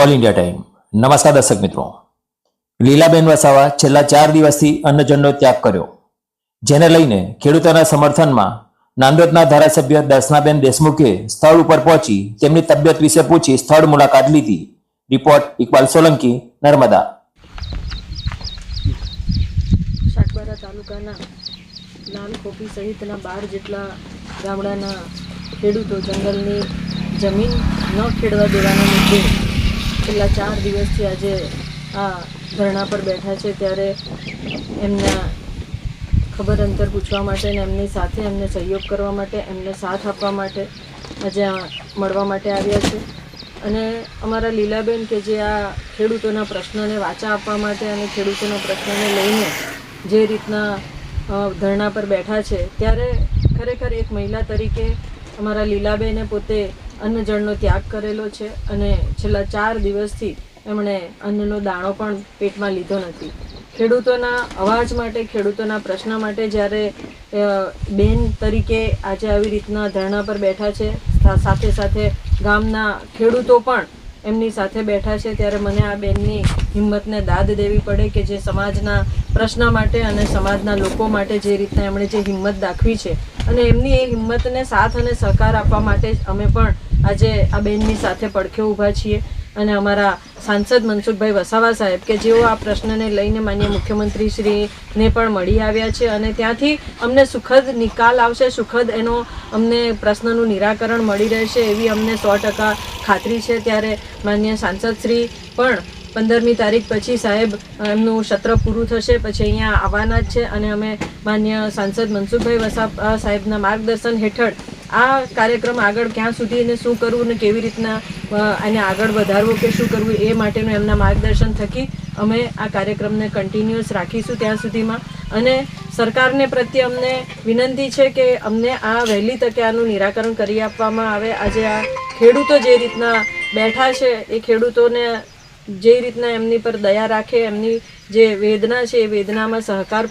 All India time. નમસ્કાર દર્શક મિત્રો, લીલાબેન વસાવા છેલ્લા 4 દિવસથી અન્નજળનો ત્યાગ કર્યો, જેને લઈને ખેડૂતોના સમર્થનમાં નાંદોદના ધારાસભ્ય દર્શનાબેન દેશમુખે સ્થળ ઉપર પહોંચી તેમની તબિયત વિશે પૂછી સ્થળ મુલાકાત લીધી। રિપોર્ટ ઇકબાલ સોલંકી, નર્મદા। સાગબારા તાલુકાના લાલખોપી સહિતના 12 જેટલા ગામડાના ખેડૂતો જંગલની જમીન ન ખેડવા દેવાના મુદ્દે છેલ્લા 4 દિવસથી આજે આ ધરણા પર બેઠા છે। ત્યારે એમના ખબર અંતર પૂછવા માટે અને એમની સાથે એમને સહયોગ કરવા માટે, એમને સાથ આપવા માટે આજે મળવા માટે આવ્યા છે। અને અમારા લીલાબેન કે જે આ ખેડૂતોના પ્રશ્નને વાચા આપવા માટે અને ખેડૂતોના પ્રશ્નને લઈને જે રીતના ધરણા પર બેઠા છે, ત્યારે ખરેખર એક મહિલા તરીકે અમારા લીલાબેને પોતે અન્નજળનો ત્યાગ કરેલો છે અને છેલ્લા 4 દિવસથી એમણે અન્નનો દાણો પણ પેટમાં લીધો નથી। ખેડૂતોના અવાજ માટે, ખેડૂતોના પ્રશ્ન માટે જ્યારે બેન તરીકે આજે આવી રીતના ધરણા પર બેઠા છે, સાથે સાથે ગામના ખેડૂતો પણ એમની સાથે બેઠા છે, ત્યારે મને આ બેનની હિંમતને દાદ દેવી પડે કે જે સમાજના પ્રશ્ન માટે અને સમાજના લોકો માટે જે રીતના એમણે જે હિંમત દાખવી છે અને એમની એ હિંમતને સાથ અને સહકાર આપવા માટે જ અમે પણ આજે આ બેનની સાથે પડખે ઊભા છીએ। અને અમારા સાંસદ મનસુખભાઈ વસાવા સાહેબ કે જેઓ આ પ્રશ્નને લઈને માનનીય મુખ્યમંત્રી શ્રીને પણ મળી આવ્યા છે અને ત્યાંથી અમને સુખદ નિકાલ આવશે, સુખદ એનો અમને પ્રશ્નનું નિરાકરણ મળી રહેશે એવી અમને 100% ખાતરી છે। ત્યારે માનનીય સાંસદ શ્રી પણ 15મી તારીખ પછી સાહેબ એમનું સત્ર પૂરું થશે પછી અહીંયા આવવાના જ છે અને અમે માનનીય સાંસદ મનસુખભાઈ વસાવા સાહેબના માર્ગદર્શન હેઠળ આ કાર્યક્રમ આગળ ક્યાં સુધી એને શું કરવું ને કેવી રીતના એને આગળ વધારવું કે શું કરવું એ માટેનું એમના માર્ગદર્શન થકી અમે આ કાર્યક્રમને કન્ટિન્યુઅસ રાખીશું ત્યાં સુધીમાં। અને સરકારને પ્રત્યે અમને વિનંતી છે કે અમને આ વહેલી તકે આનું નિરાકરણ કરી આપવામાં આવે। આજે આ ખેડૂતો જે રીતના બેઠા છે એ ખેડૂતોને જે રીતના એમની પર દયા રાખે, એમની જે વેદના છે એ વેદનામાં સરકાર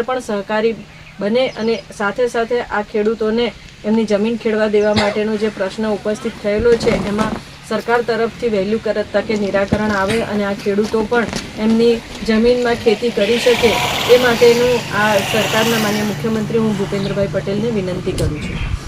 પણ સહકારી બને અને સાથે સાથે આ ખેડૂતોને એમની જમીન ખેડવા દેવા માટેનો જે પ્રશ્ન ઉપસ્થિત થયેલો છે એમાં સરકાર તરફથી વહેલું તકે નિરાકરણ આવે અને આ ખેડૂતો પણ એમની જમીનમાં ખેતી કરી શકે એ માટેનું આ સરકારના માનનીય મુખ્યમંત્રી હું ભૂપેન્દ્રભાઈ પટેલને વિનંતી કરું છું।